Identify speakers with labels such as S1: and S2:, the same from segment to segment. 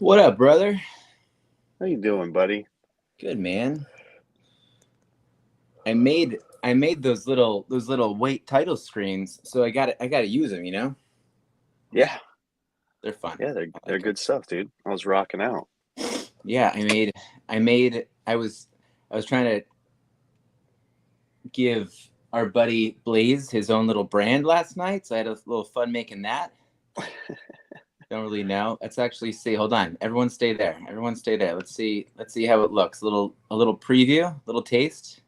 S1: What up, brother?
S2: How you doing, buddy?
S1: Good, man. I made those little weight title screens, so I gotta use them.
S2: Yeah,
S1: They're fun.
S2: yeah,
S1: I
S2: they're
S1: like 'em.
S2: good stuff, dude. I was rocking out.
S1: Yeah, I was trying to give our buddy Blaze his own little brand last night, so I had a little fun making that. Don't really know. Let's actually see. Hold on. Everyone stay there. Everyone stay there. Let's see how it looks. A little preview, little taste.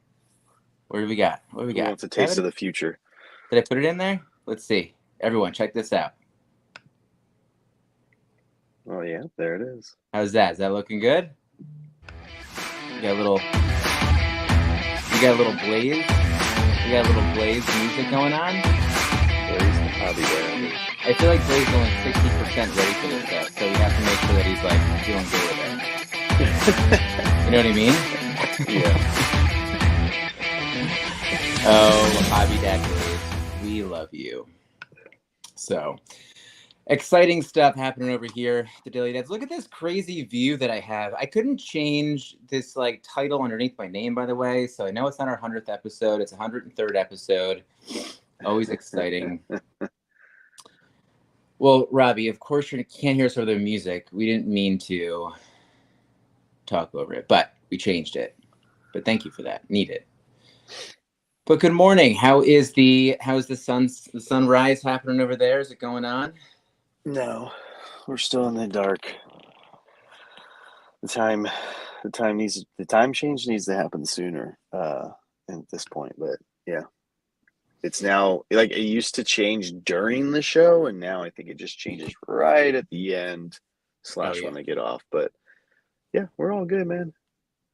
S1: What do we got? What do we
S2: Who
S1: got?
S2: wants a taste of the future?
S1: Did I put it in there? Let's see. Everyone, check this out.
S2: Oh yeah, there it is.
S1: How's that? Is that looking good? You got a little Blaze. You got a little Blaze music going on.
S2: Blaze the hobby there.
S1: I feel like Blaze is only 60% ready for this stuff, so we have to make sure that he's like feeling good with it. You know what I mean?
S2: Yeah.
S1: Oh, Hobby Dad Blaze, we love you. So, exciting stuff happening over here at the Daily Dads. Look at this crazy view that I have. I couldn't change this like title underneath my name, by the way. So I know it's not our 100th episode. It's 103rd episode. Always exciting. Well, Robbie, of course you can't hear us over the music. We didn't mean to talk over it, but we changed it. But thank you for that. Need it. But good morning. How's the sunrise happening over there? Is it going on?
S2: No, we're still in the dark. The time change needs to happen sooner. At this point, but yeah, it's now like it used to change during the show, and now I think it just changes right at the end / when they get off. But yeah, we're all good, man.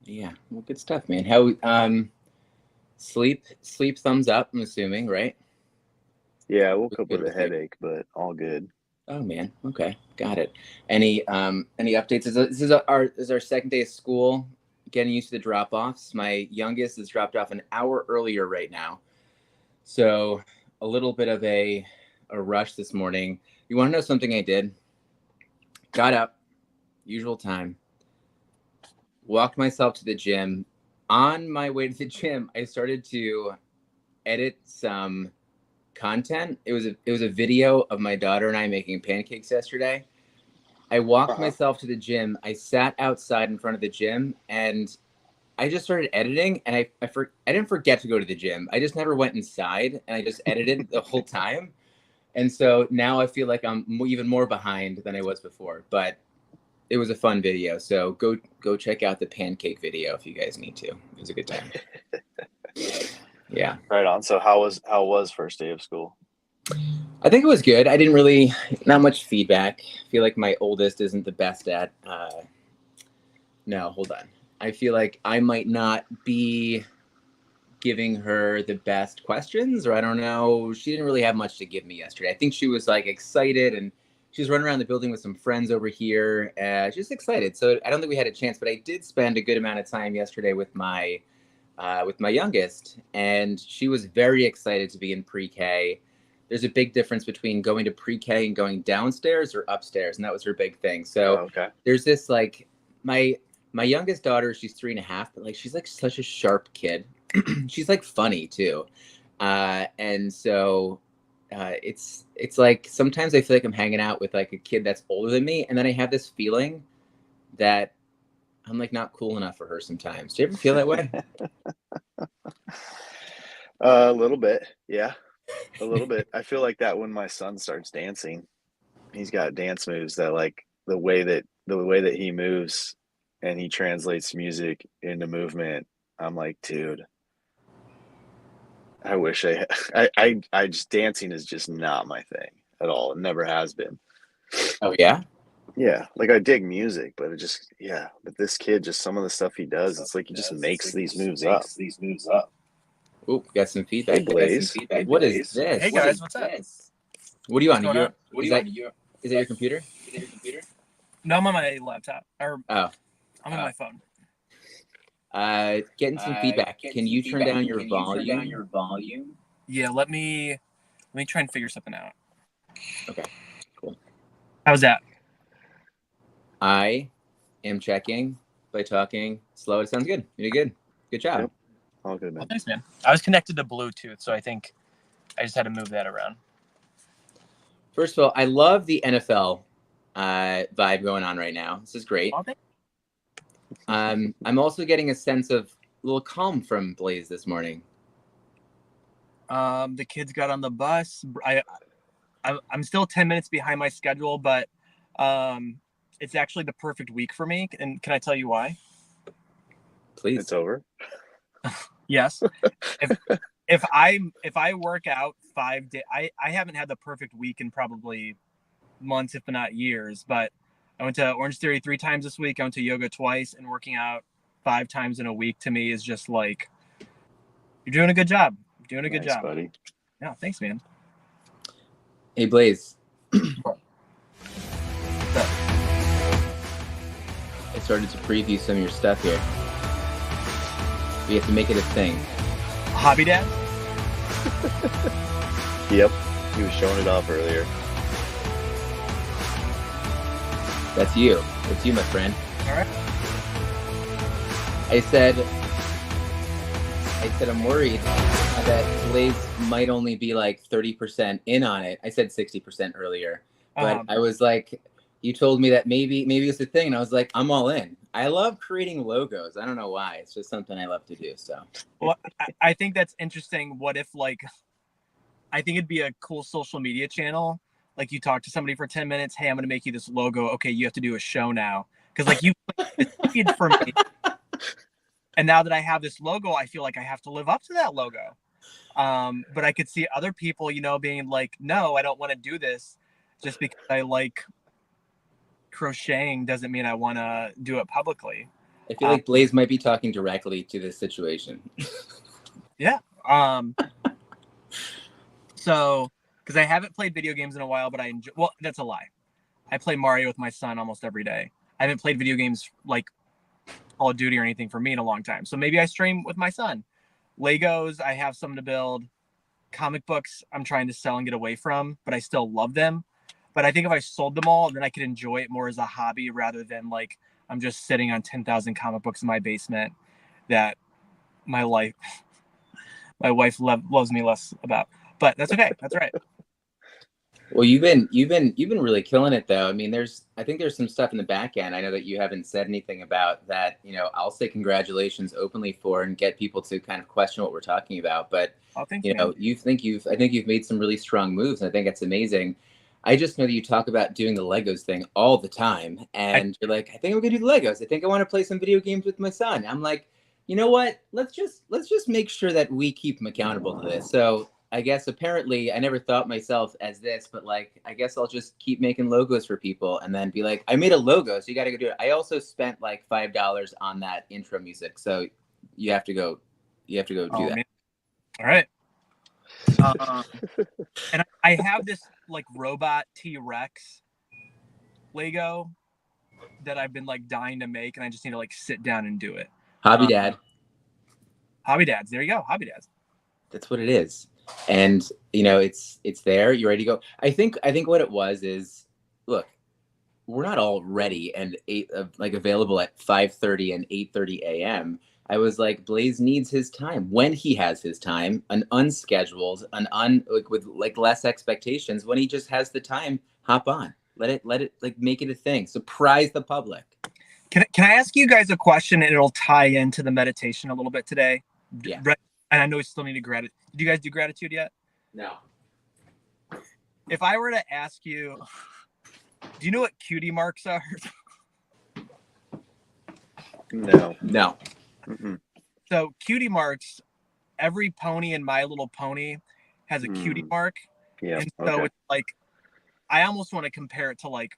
S1: Yeah, well, good stuff, man. How sleep thumbs up, I'm assuming, right?
S2: Yeah, I woke up with a headache, but all good.
S1: Oh man, okay, got it. Any updates? This is our second day of school, getting used to the drop-offs. My youngest is dropped off an hour earlier right now, so a little bit of a rush this morning. You want to know something I did? Got up, usual time, walked myself to the gym. On my way to the gym, I started to edit some content. It was a video of my daughter and I making pancakes yesterday. I walked myself to the gym. I sat outside in front of the gym and I just started editing, and I didn't forget to go to the gym. I just never went inside, and I just edited the whole time. And so now I feel like I'm even more behind than I was before, but it was a fun video. So go check out the pancake video if you guys need to. It was a good time. Yeah.
S2: Right on. So how was first day of school?
S1: I think it was good. I didn't really, not much feedback. I feel like my oldest isn't the best at, no, hold on. I feel like I might not be giving her the best questions, or I don't know. She didn't really have much to give me yesterday. I think she was like excited, and she was running around the building with some friends over here. Just excited. So I don't think we had a chance, but I did spend a good amount of time yesterday with my youngest, and she was very excited to be in pre-K. There's a big difference between going to pre-K and going downstairs or upstairs, and that was her big thing. So there's this like my youngest daughter, she's 3.5, but like she's like such a sharp kid. She's like funny too, and so it's like sometimes I feel like I'm hanging out with like a kid that's older than me, and then I have this feeling that I'm like not cool enough for her sometimes. Do you ever feel that way?
S2: A little bit, yeah, a little bit. I feel like that when my son starts dancing. He's got dance moves that like the way that he moves, and he translates music into movement. I'm like, dude, I wish I just dancing is just not my thing at all. It never has been.
S1: Oh yeah?
S2: Yeah, like I dig music, but but this kid, just some of the stuff he does, it's like he just makes these moves up.
S1: Ooh, got some feedback.
S2: Hey, Blaze.
S1: What is this?
S3: Hey guys, what's up?
S1: What are you on?
S3: What's going on?
S1: Is that your computer?
S3: No, I'm on my laptop. I'm on my phone.
S1: Getting some feedback. Can you turn down your volume?
S3: Yeah, let me try and figure something out.
S1: Okay, cool.
S3: How's that?
S1: I am checking by talking slow. It sounds good. You did good. Good job.
S2: Yep. All good, man.
S3: Well, thanks, man. I was connected to Bluetooth, so I think I just had to move that around.
S1: First of all, I love the NFL vibe going on right now. This is great. I'm also getting a sense of a little calm from Blaze this morning.
S3: The kids got on the bus. I'm still 10 minutes behind my schedule, but it's actually the perfect week for me. And can I tell you why?
S1: Please.
S2: It's over.
S3: Yes. If I work out 5 days, I haven't had the perfect week in probably months, if not years, but I went to Orange Theory 3 times this week. I went to yoga twice, and working out 5 times in a week to me is just like, you're doing a good job. Doing a good job,
S2: buddy.
S3: Yeah, thanks, man.
S1: Hey, Blaze. I started to preview some of your stuff here. We have to make it a thing.
S3: Hobby Dad?
S2: Yep. He was showing it off earlier.
S1: That's you. That's you, my friend.
S3: All right.
S1: I said I'm worried that Blaze might only be like 30% in on it. I said 60% earlier, but I was like, you told me that maybe it's a thing, and I was like, I'm all in. I love creating logos. I don't know why. It's just something I love to do. So,
S3: well, I think that's interesting. What if, like, I think it'd be a cool social media channel. Like, you talk to somebody for 10 minutes. Hey, I'm going to make you this logo. Okay, you have to do a show now. Because, like, you did for me. And now that I have this logo, I feel like I have to live up to that logo. But I could see other people, being like, no, I don't want to do this just because I like crocheting doesn't mean I want to do it publicly.
S1: I feel like Blaze might be talking directly to this situation.
S3: Yeah. So, because I haven't played video games in a while, but I enjoy. Well, that's a lie. I play Mario with my son almost every day. I haven't played video games like Call of Duty or anything for me in a long time. So maybe I stream with my son. Legos, I have some to build. Comic books, I'm trying to sell and get away from, but I still love them. But I think if I sold them all, then I could enjoy it more as a hobby rather than like I'm just sitting on 10,000 comic books in my basement that my wife loves me less about. But that's okay. That's right.
S1: Well, you've been really killing it, though. I mean, I think there's some stuff in the back end. I know that you haven't said anything about that. I'll say congratulations openly for and get people to kind of question what we're talking about. But
S3: I think
S1: you've made some really strong moves, and I think it's amazing. I just know that you talk about doing the Legos thing all the time, and you're like, I think I'm gonna do the Legos. I think I want to play some video games with my son. I'm like, you know what? Let's just make sure that we keep him accountable to this. So I guess apparently I never thought myself as this, but like, I guess I'll just keep making logos for people and then be like, I made a logo, so you got to go do it. I also spent like $5 on that intro music. So you have to go do that.
S3: Man. All right. And I have this like robot T-Rex Lego that I've been like dying to make, and I just need to like sit down and do it.
S1: Hobby Dad.
S3: Hobby Dads. There you go. Hobby Dads.
S1: That's what it is. And it's there. You ready to go? I think what it was is, look, we're not all ready and available at 5:30 and 8:30 a.m. I was like, Blaze needs his time when he has his time, an unscheduled, with like less expectations. When he just has the time, hop on, let it like make it a thing. Surprise the public.
S3: Can I ask you guys a question, and it'll tie into the meditation a little bit today?
S1: Yeah.
S3: And I know we still need to gratitude. Do you guys do gratitude yet?
S1: No.
S3: If I were to ask you, do you know what cutie marks are?
S2: No.
S1: Mm-mm.
S3: So cutie marks, every pony in My Little Pony has a cutie mark.
S2: Yeah.
S3: And so it's like, I almost want to compare it to like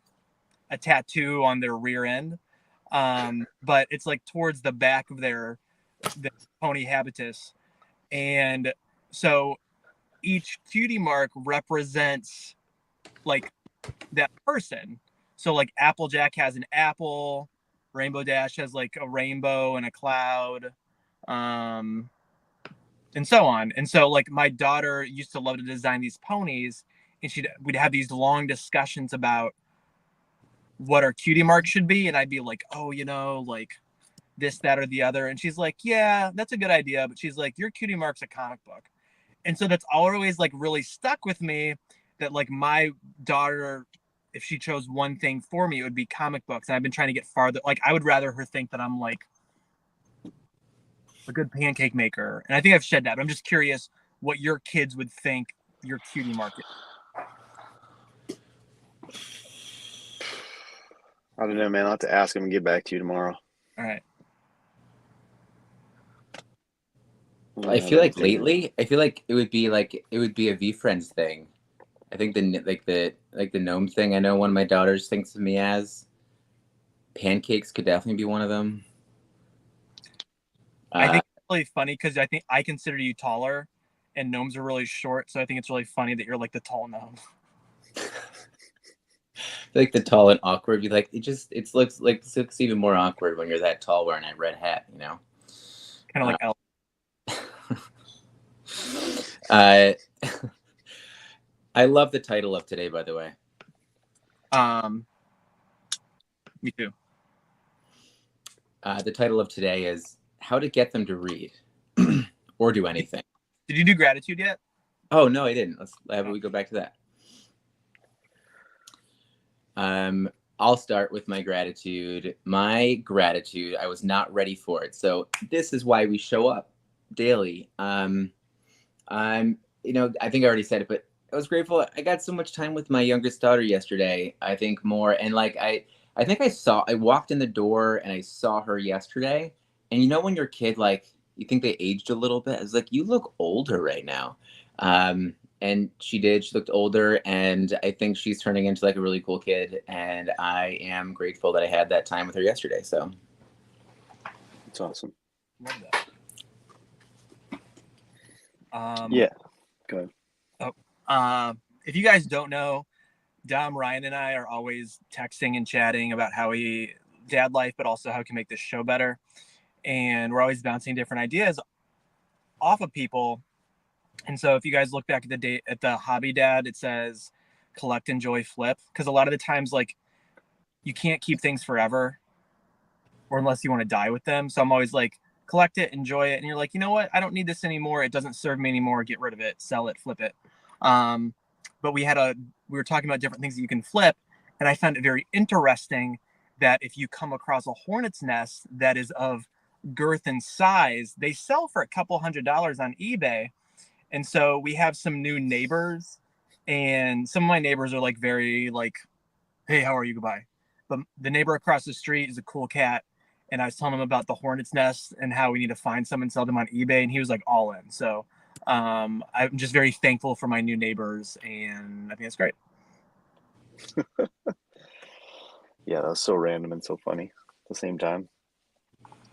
S3: a tattoo on their rear end. But it's like towards the back of the pony habitus. And so each cutie mark represents like that person. So like Applejack has an apple, Rainbow Dash has like a rainbow and a cloud, and so on. And so like my daughter used to love to design these ponies, and we'd have these long discussions about what our cutie mark should be, and I'd be like, oh, like this, that, or the other, and she's like, yeah, that's a good idea, but she's like, your cutie mark's a comic book. And so that's always like really stuck with me, that like my daughter, if she chose one thing for me, it would be comic books. And I've been trying to get farther. Like I would rather her think that I'm like a good pancake maker. And I think I've shed that. But I'm just curious what your kids would think your cutie mark is.
S2: I don't know, man. I'll have to ask him and get back to you tomorrow.
S3: All right.
S1: I feel like lately, I feel like it would be a VFriends thing. I think the gnome thing. I know one of my daughters thinks of me as. Pancakes could definitely be one of them.
S3: I think it's really funny because I think I consider you taller, and gnomes are really short. So I think it's really funny that you're like the tall gnome.
S1: Like the tall and awkward. Be like it looks even more awkward when you're that tall wearing that red hat.
S3: Kind of like Elf.
S1: I love the title of today, by the way.
S3: Me too.
S1: The title of today is How to Get Them to Read or Do Anything.
S3: Did you do gratitude yet?
S1: Oh, no, I didn't. We go back to that. I'll start with my gratitude. My gratitude, I was not ready for it. So this is why we show up daily. I think I already said it, but I was grateful. I got so much time with my youngest daughter yesterday. I think more. And like, I think I walked in the door and I saw her yesterday. And when your kid, like, you think they aged a little bit. I was like, you look older right now. And she did. She looked older, and I think she's turning into like a really cool kid. And I am grateful that I had that time with her yesterday. So
S2: it's awesome.
S3: Love that.
S2: Yeah. Go ahead.
S3: If you guys don't know, Dom, Ryan, and I are always texting and chatting about dad life, but also how we can make this show better. And we're always bouncing different ideas off of people. And so if you guys look back at the hobby dad, it says collect, enjoy, flip. Because a lot of the times, like, you can't keep things forever, or unless you want to die with them. So I'm always like, collect it, enjoy it. And you're like, you know what? I don't need this anymore. It doesn't serve me anymore. Get rid of it, sell it, flip it. But we were talking about different things that you can flip. And I found it very interesting that if you come across a hornet's nest that is of girth and size, they sell for a couple $100s on eBay. And so we have some new neighbors, and some of my neighbors are like very like, hey, how are you? Goodbye. But the neighbor across the street is a cool cat. And I was telling him about the hornet's nest and how we need to find some and sell them on eBay. And he was like all in. So I'm just very thankful for my new neighbors, and I think it's great.
S2: Yeah, that was so random and so funny at the same time.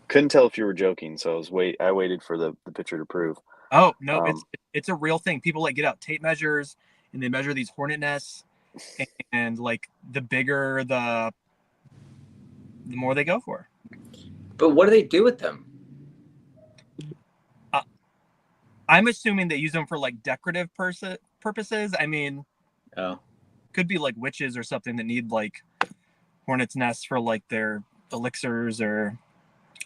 S2: Couldn't tell if you were joking, so I waited for the picture to prove.
S3: Oh no, it's a real thing. People like get out tape measures and they measure these hornet nests, and like the bigger the more they go for.
S1: But what do they do with them?
S3: I'm assuming they use them for like decorative purposes. I mean, could be like witches or something that need like hornet's nests for like their elixirs, or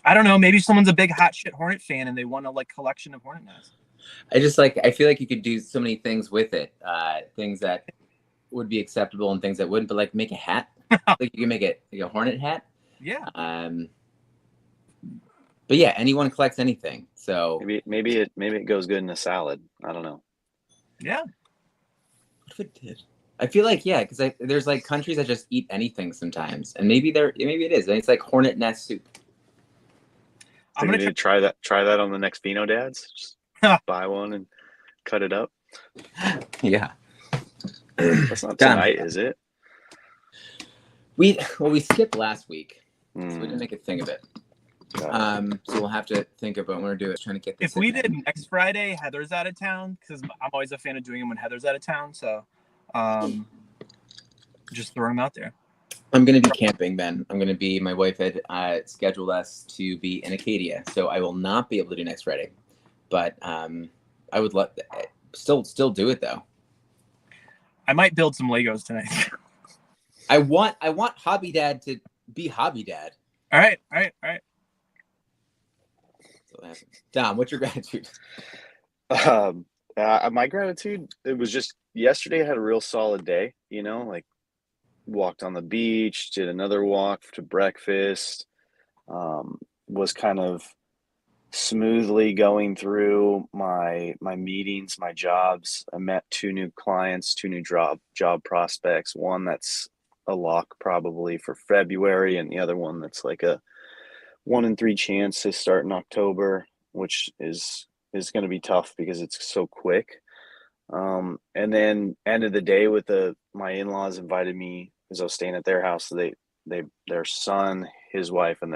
S3: I don't know. Maybe someone's a big hot shit hornet fan and they want a like collection of hornet nests.
S1: I feel like you could do so many things with it. Things that would be acceptable and things that wouldn't. But like make a hat. Like you can make it like a hornet hat.
S3: Yeah.
S1: But yeah, anyone collects anything. So
S2: maybe it goes good in a salad. I don't know.
S3: Yeah.
S1: What if it did? I feel like because there's like countries that just eat anything sometimes, and maybe it is. And it's like hornet nest soup.
S2: I'm gonna try that. Try that on the next Vino Dads. Just buy one and cut it up.
S1: Yeah.
S2: That's not tonight, is it?
S1: We skipped last week, so we didn't make a thing of it. So we'll have to think about when we're doing it. Trying to get this.
S3: If we did next Friday, Heather's out of town, because I'm always a fan of doing them when Heather's out of town. So, just throw them out there.
S1: I'm going to be camping then. My wife had scheduled us to be in Acadia, so I will not be able to do next Friday. But I would still do it though.
S3: I might build some Legos tonight.
S1: I want Hobby Dad to be Hobby Dad.
S3: All right.
S1: So that happens. Dom, what's your gratitude?
S2: My gratitude, it was just yesterday. I had a real solid day. Like walked on the beach, did another walk to breakfast. Was kind of smoothly going through my meetings, my jobs. I met 2 new clients, 2 new job prospects. One that's a lock probably for February, and the other one that's like a 1 in 3 chance to start in October, which is going to be tough because it's so quick. And then end of the day with my in-laws invited me because I was staying at their house. So their son, his wife, and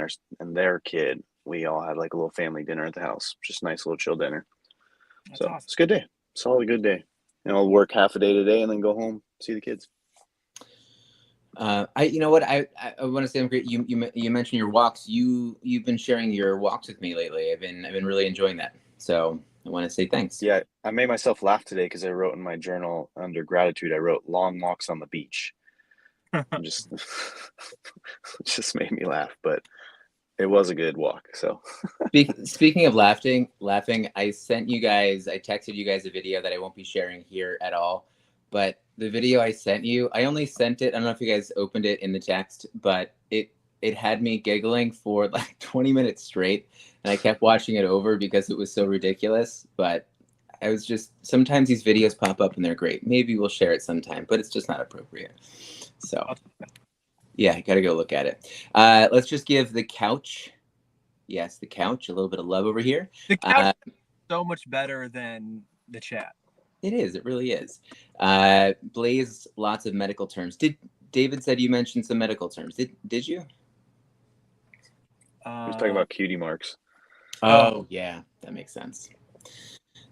S2: their kid. We all had like a little family dinner at the house. Just a nice little chill dinner.
S3: That's
S2: So
S3: awesome.
S2: it's a good day. Solid good day. I'll work half a day today and then go home, see the kids.
S1: You know what? I want to say I'm great. You mentioned your walks. You've been sharing your walks with me lately. I've been really enjoying that. So I want to say thanks.
S2: Yeah, I made myself laugh today because I wrote in my journal under gratitude. I wrote long walks on the beach. Just it just made me laugh, but it was a good walk. So
S1: Speaking of laughing, I texted you guys a video that I won't be sharing here at all. But the video I sent you, I only sent it. I don't know if you guys opened it in the text, but it had me giggling for like 20 minutes straight, and I kept watching it over because it was so ridiculous. But I was just, sometimes these videos pop up and they're great. Maybe we'll share it sometime, but it's just not appropriate. So yeah, I gotta go look at it. Let's just give the couch. Yes, the couch, a little bit of love over here.
S3: The couch is so much better than the chat.
S1: It is. It really is. Blaze, lots of medical terms. David said you mentioned some medical terms. Did you?
S2: he was talking about cutie marks.
S1: Oh, yeah. That makes sense.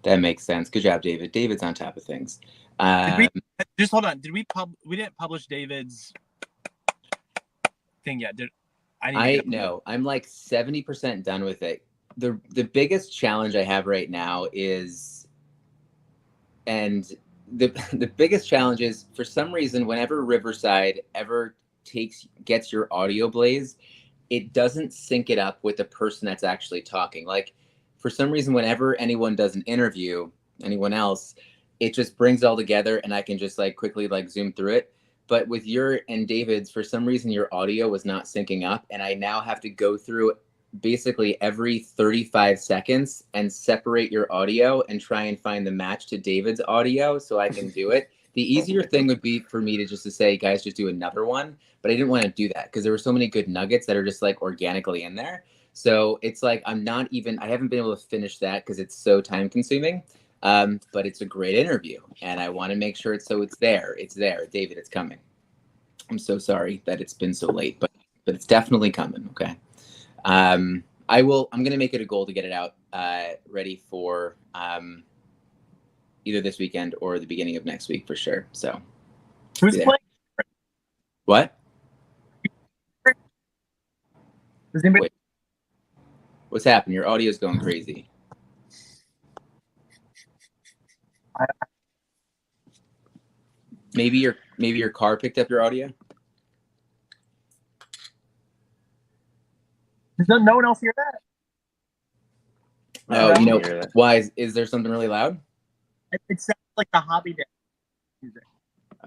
S1: Good job, David. David's on top of things.
S3: Just hold on. We didn't publish David's thing yet.
S1: No, I'm like 70% done with it. The biggest challenge I have right now is, and the biggest challenge is, for some reason, whenever Riverside ever gets your audio, Blaze, it doesn't sync it up with the person that's actually talking. Like, for some reason, whenever anyone does an interview, anyone else, it just brings it all together and I can just like quickly like zoom through it. But with your and David's, for some reason, your audio was not syncing up. And I now have to go through basically every 35 seconds and separate your audio and try and find the match to David's audio so I can do it. The easier thing would be for me to say, guys, just do another one. But I didn't want to do that because there were so many good nuggets that are just like organically in there. So it's like I haven't been able to finish that because it's so time consuming. But it's a great interview and I want to make sure it's there. It's there. David, it's coming. I'm so sorry that it's been so late, but it's definitely coming. Okay. I'm going to make it a goal to get it out, ready for, either this weekend or the beginning of next week for sure. So
S3: who's playing?
S1: What?
S3: Does anybody?
S1: Wait. What's happened? Your audio is going crazy. Maybe your car picked up your audio.
S3: Does no one else hear that?
S1: Oh, why? Is there something really loud?
S3: It sounds like the Hobby Dad music.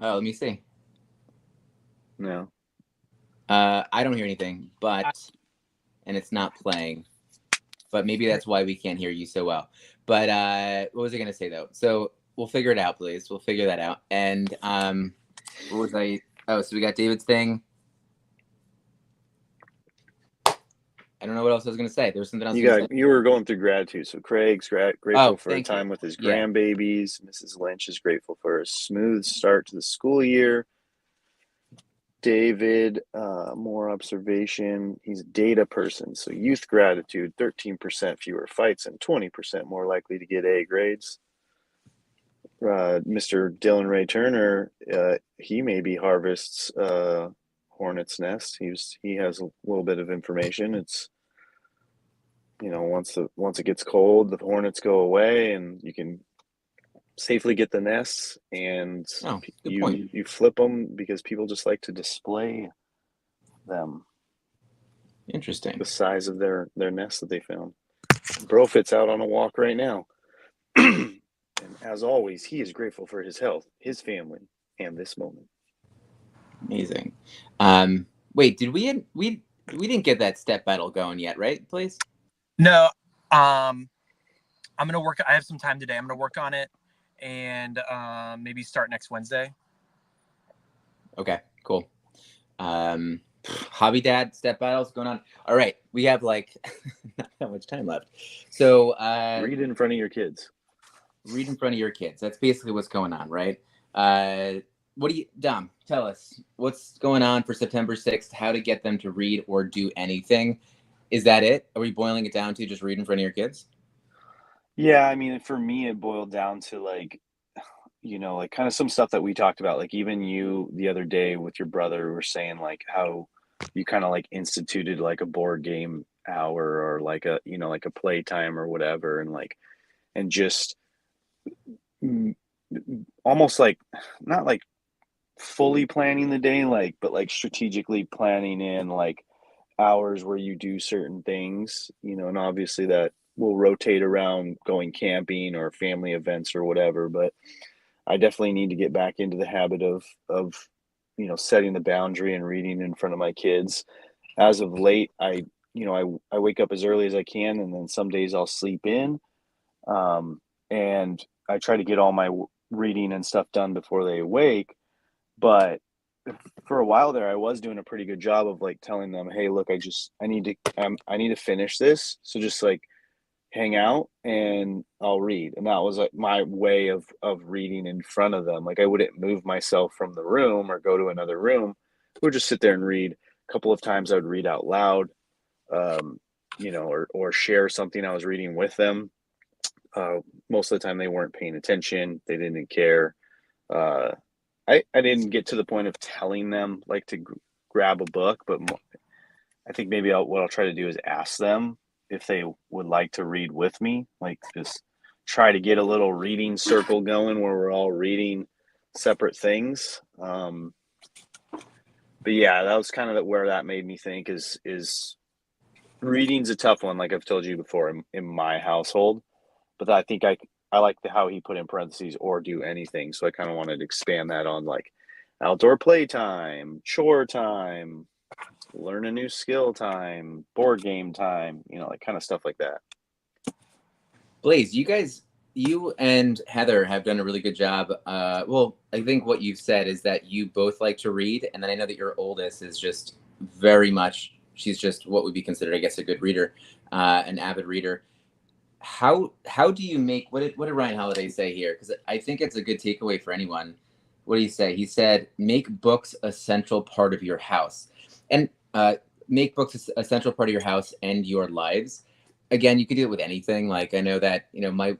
S1: Oh, let me see.
S2: No.
S1: I don't hear anything, and it's not playing. But maybe that's why we can't hear you so well. But what was I gonna say though? So we'll figure it out, please. We'll figure that out. And what was I? Oh, so we got David's thing. I don't know what else I was gonna say. There was something else.
S2: You were going through gratitude. So Craig's grateful for a time with his grandbabies. Mrs. Lynch is grateful for a smooth start to the school year. David, more observation. He's a data person. So youth gratitude, 13% fewer fights and 20% more likely to get A grades. Mr. Dylan Ray Turner, he maybe harvests hornet's nest. He has a little bit of information. It's, once it gets cold, the hornets go away and you can safely get the nests, and
S1: Oh, good point.
S2: you flip them because people just like to display them,
S1: Interesting.
S2: the size of their nest that they found. Brofit's out on a walk right now. And as always, he is grateful for his health, his family, and this moment.
S1: Amazing. Wait, did we didn't get that step battle going yet, right? Please.
S3: No, I'm gonna work. I have some time today. I'm gonna work on it, and maybe start next Wednesday.
S1: Okay, cool. Hobby dad step battles going on. All right, we have like not that much time left. So
S2: Read in front of your kids.
S1: Read in front of your kids. That's basically what's going on, right? What do you, Dom? Tell us what's going on for September 6th. How to get them to read or do anything? Is that it? Are we boiling it down to just read in front of your kids?
S2: Yeah, I mean, for me, it boiled down to like, like kind of some stuff that we talked about. Like even you the other day with your brother were saying like how you kind of like instituted like a board game hour or like a, like a playtime or whatever. And like, and just mm, almost like, not like fully planning the day, like, but like strategically planning in like hours where you do certain things, and obviously that will rotate around going camping or family events or whatever. But I definitely need to get back into the habit of setting the boundary and reading in front of my kids. As of late, I wake up as early as I can, and then some days I'll sleep in, and I try to get all my reading and stuff done before they wake. But for a while there, I was doing a pretty good job of like telling them, "Hey, look, I need to finish this. So just like hang out and I'll read." And that was like my way of reading in front of them. Like I wouldn't move myself from the room or go to another room. We would just sit there and read. A couple of times I would read out loud, um, or share something I was reading with them. Uh, Most of the time they weren't paying attention. They didn't care. Uh, I didn't get to the point of telling them like to grab a book, but I think maybe what I'll try to do is ask them if they would like to read with me, like just try to get a little reading circle going where we're all reading separate things. But yeah, that was kind of where that made me think is reading's a tough one, like I've told you before in my household. But I think I like how he put in parentheses or do anything. So I kind of wanted to expand that on like outdoor play time, chore time, learn a new skill time, board game time, like kind of stuff like that.
S1: Blaze, you and Heather have done a really good job. Well, I think what you've said is that you both like to read, and then I know that your oldest is just very much. She's just what would be considered, I guess, a good reader, an avid reader. How do you make what did Ryan Holiday say here? Because I think it's a good takeaway for anyone. What do you say? He said, "Make books a central part of your house," and make books a central part of your house and your lives. Again, you could do it with anything. Like I know that my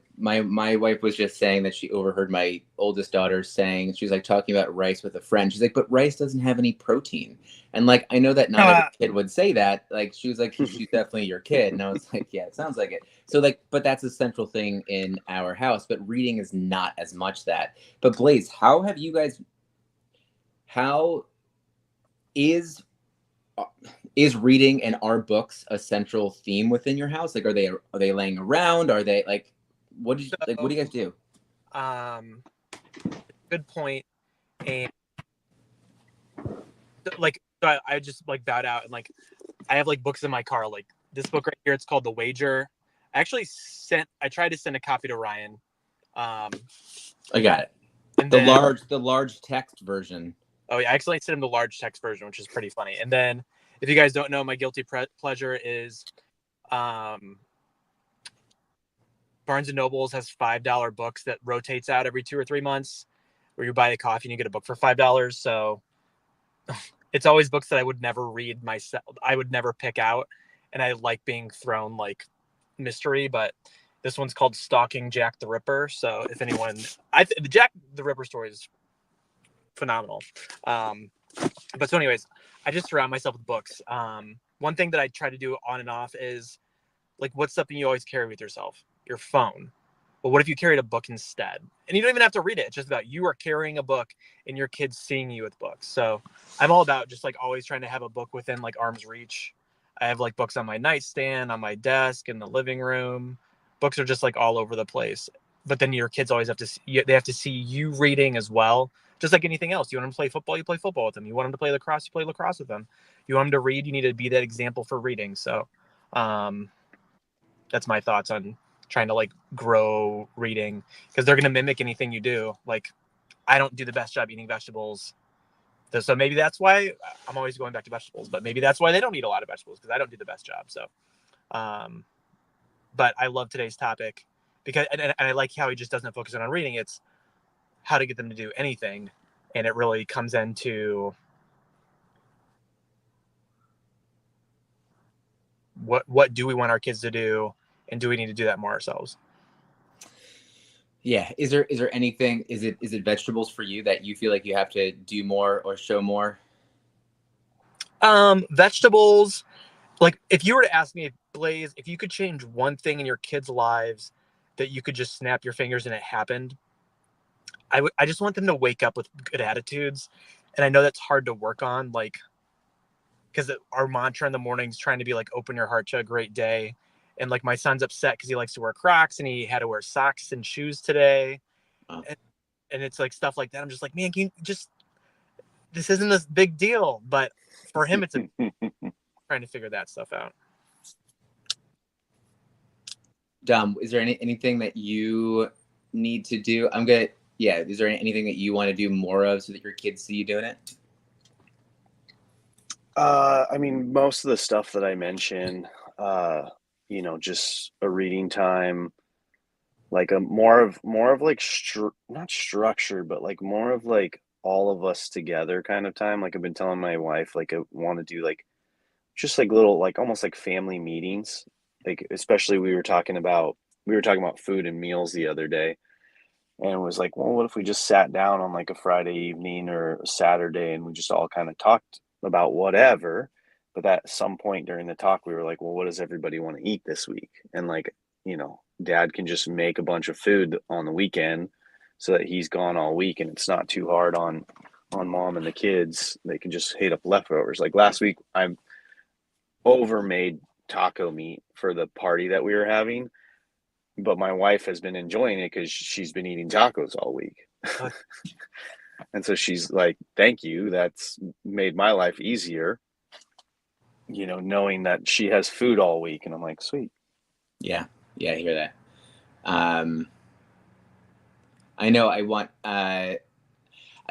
S1: wife was just saying that she overheard my oldest daughter saying she was like talking about rice with a friend. She's like, "But rice doesn't have any protein." And like I know that not every kid would say that. Like she was like, "She's definitely your kid," and I was like, "Yeah, it sounds like it." So like, but that's a central thing in our house. But reading is not as much that. But Blaze, how is reading and are books a central theme within your house? Like, are they laying around? Are they like, what do you guys do?
S3: Good point. And like, so I just like bowed out and like, I have like books in my car. Like this book right here, it's called The Wager. I tried to send a copy to Ryan.
S1: I got it.
S3: And
S1: the large text version.
S3: Oh yeah, I actually sent him the large text version, which is pretty funny. And then, if you guys don't know, my guilty pleasure is, Barnes and Nobles has $5 books that rotates out every 2 or 3 months, where you buy a coffee and you get a book for $5. So it's always books that I would never read myself. I would never pick out, and I like being thrown like mystery. But this one's called Stalking Jack the Ripper. So if anyone, the Jack the Ripper story is phenomenal. But so anyways, I just surround myself with books. One thing that I try to do on and off is like, what's something you always carry with yourself? Your phone. But what if you carried a book instead? And you don't even have to read it. It's just about you are carrying a book and your kids seeing you with books. So I'm all about just like always trying to have a book within like arm's reach. I have like books on my nightstand, on my desk, in the living room. Books are just like all over the place. But then your kids always have to they have to see you reading as well. Just like anything else. You want them to play football, you play football with them. You want them to play lacrosse, you play lacrosse with them. You want them to read, you need to be that example for reading. So that's my thoughts on trying to like grow reading, because they're going to mimic anything you do. Like I don't do the best job eating vegetables. So maybe that's why I'm always going back to vegetables, but maybe that's why they don't eat a lot of vegetables, because I don't do the best job. So, but I love today's topic because, and I like how he just doesn't focus on reading. It's how to get them to do anything. And it really comes into what do we want our kids to do? And do we need to do that more ourselves?
S1: Yeah. Is there anything, is it vegetables for you that you feel like you have to do more or show more?
S3: Vegetables, like if you were to ask me, Blaze, if you could change one thing in your kids' lives that you could just snap your fingers and it happened, I just want them to wake up with good attitudes. And I know that's hard to work on, like, because our mantra in the morning is trying to be like, open your heart to a great day. And like my son's upset because he likes to wear Crocs and he had to wear socks and shoes today.
S1: Oh.
S3: And it's like stuff like that. I'm just like, man, can you just, this isn't this big deal. But for him, it's trying to figure that stuff out.
S1: Dom, is there anything that you need to do? Is there anything that you want to do more of so that your kids see you doing it?
S2: I mean, most of the stuff that I mentioned, just a reading time, like a more of like not structured, but like more of like all of us together kind of time. Like I've been telling my wife, like I want to do like just like little, like almost like family meetings. Like especially we were talking about food and meals the other day, and it was like, well, what if we just sat down on like a Friday evening or a Saturday and we just all kind of talked about whatever. But at some point during the talk, we were like, well, what does everybody want to eat this week? And like, dad can just make a bunch of food on the weekend so that he's gone all week and it's not too hard on mom and the kids. They can just hit up leftovers. Like last week, I overmade taco meat for the party that we were having, but my wife has been enjoying it because she's been eating tacos all week. And so she's like, thank you. That's made my life easier, knowing that she has food all week. And I'm like, sweet.
S1: Yeah. I hear that. I know I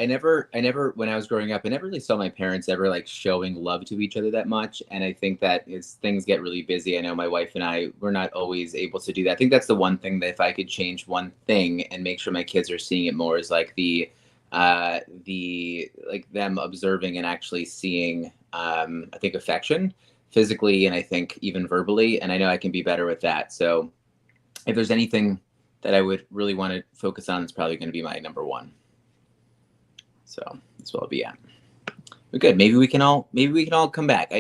S1: never, when I was growing up, I never really saw my parents ever like showing love to each other that much. And I think that as things get really busy, I know my wife and I, we're not always able to do that. I think that's the one thing that if I could change one thing and make sure my kids are seeing it more is like the like them observing and actually seeing, I think affection physically, and I think even verbally. And I know I can be better with that. So if there's anything that I would really want to focus on, it's probably going to be my number one. So that's what I'll be at. But good. Maybe we can all come back.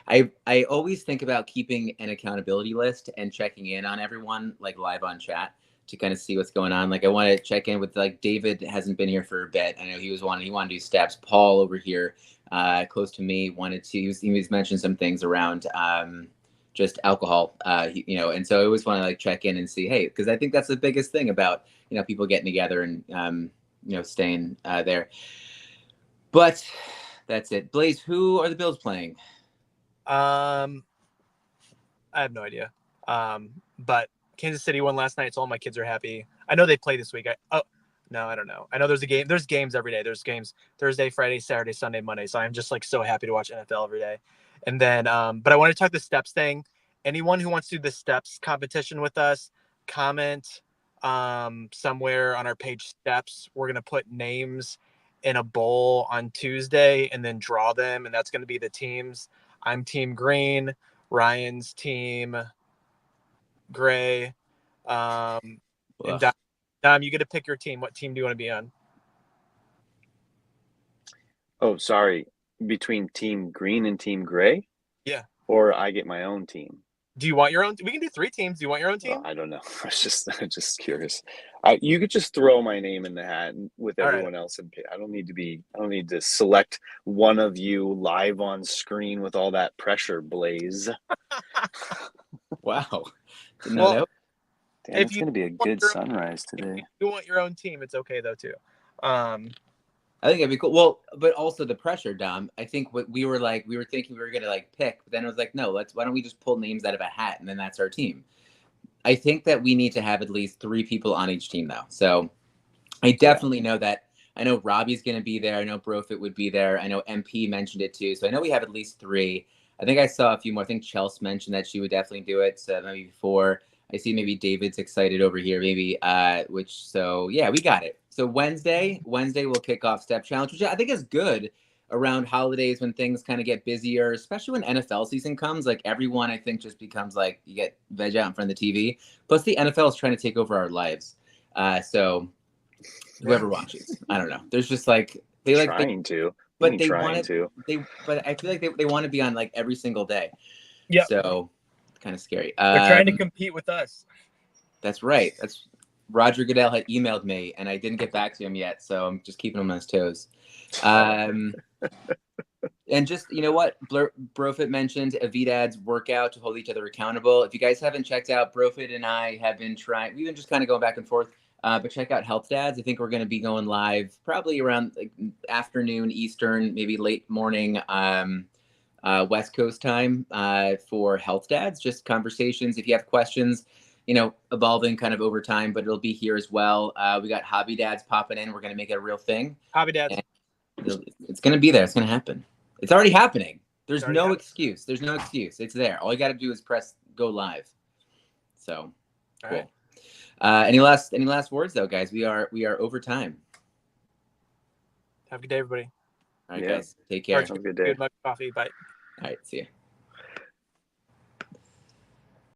S1: I always think about keeping an accountability list and checking in on everyone like live on chat to kind of see what's going on. Like I want to check in with like David hasn't been here for a bit. I know he wanted to do steps. Paul over here, close to me, he was mentioned some things around just alcohol, and so I always want to like check in and see, hey, because I think that's the biggest thing about, people getting together and, staying there. But that's it. Blaze, who are the Bills playing?
S3: I have no idea. But Kansas City won last night, so all my kids are happy. I know they play this week. No, I don't know. I know there's a game. There's games every day. There's games Thursday, Friday, Saturday, Sunday, Monday. So I'm just like so happy to watch NFL every day. And then, but I want to talk the steps thing. Anyone who wants to do the steps competition with us, comment somewhere on our page steps. We're gonna put names in a bowl on Tuesday and then draw them, and that's gonna be the teams. I'm Team Green. Ryan's Team Gray. And Dom, you get to pick your team. What team do you want to be on?
S2: Oh, sorry. Between Team Green and Team Gray?
S3: Yeah.
S2: Or I get my own team?
S3: Do you want your own? We can do 3 teams. Do you want your own team?
S2: I don't know. I was just curious. You could just throw my name in the hat with
S3: All right.
S2: everyone else, and I don't need to select one of you live on screen with all that pressure, Blaze.
S1: Wow. Didn't know
S3: Well,
S1: that.
S2: Damn,
S3: if
S2: it's
S3: you
S2: going to be a
S3: want
S2: good
S3: your-
S2: sunrise
S3: If
S2: today.
S3: you want your own team, it's okay though too.
S1: I think it'd be cool. Well, but also the pressure, Dom. I think what we were thinking we were gonna like pick, but then it was like, no, why don't we just pull names out of a hat and then that's our team? I think that we need to have at least 3 people on each team though. So I definitely know that. I know Robbie's gonna be there. I know Brofit would be there. I know MP mentioned it too. So I know we have at least 3. I think I saw a few more. I think Chelsea mentioned that she would definitely do it. So maybe 4. I see maybe David's excited over here, maybe. So yeah, we got it. So Wednesday we'll kick off Step Challenge, which I think is good around holidays when things kind of get busier, especially when NFL season comes. Like everyone, I think, just becomes like you get veg out in front of the TV. Plus, the NFL is trying to take over our lives. So whoever watches, I don't know. There's just like they
S2: trying to,
S1: but
S2: me
S1: they
S2: trying
S1: want
S2: to.
S1: But I feel like they want to be on like every single day.
S3: Yep.
S1: So kind of scary.
S3: They're trying to compete with us.
S1: That's right. That's Roger Goodell had emailed me and I didn't get back to him yet, so I'm just keeping him on his toes. And just, you know what? Brofit mentioned a VDAD's workout to hold each other accountable. If you guys haven't checked out, Brofit and I have been trying, we've been just kind of going back and forth, but check out Health Dads. I think we're going to be going live probably around like afternoon Eastern, maybe late morning West Coast time for Health Dads, just conversations. If you have questions, you know, evolving kind of over time, but it'll be here as well. We got Hobby Dads popping in. We're going to make it a real thing.
S3: Hobby Dads.
S1: It's going to be there. It's going to happen. It's already happening. There's
S3: Already
S1: no
S3: happened.
S1: excuse. There's no excuse. It's there. All you got to do is press go live. So
S3: All
S1: cool.
S3: right.
S1: Any last words though, guys? We are over time.
S3: Have a good day, everybody.
S1: All right,
S2: Yeah.
S1: guys. Take care.
S2: Have a good day.
S3: Good mug of coffee. Bye.
S1: All right. See you.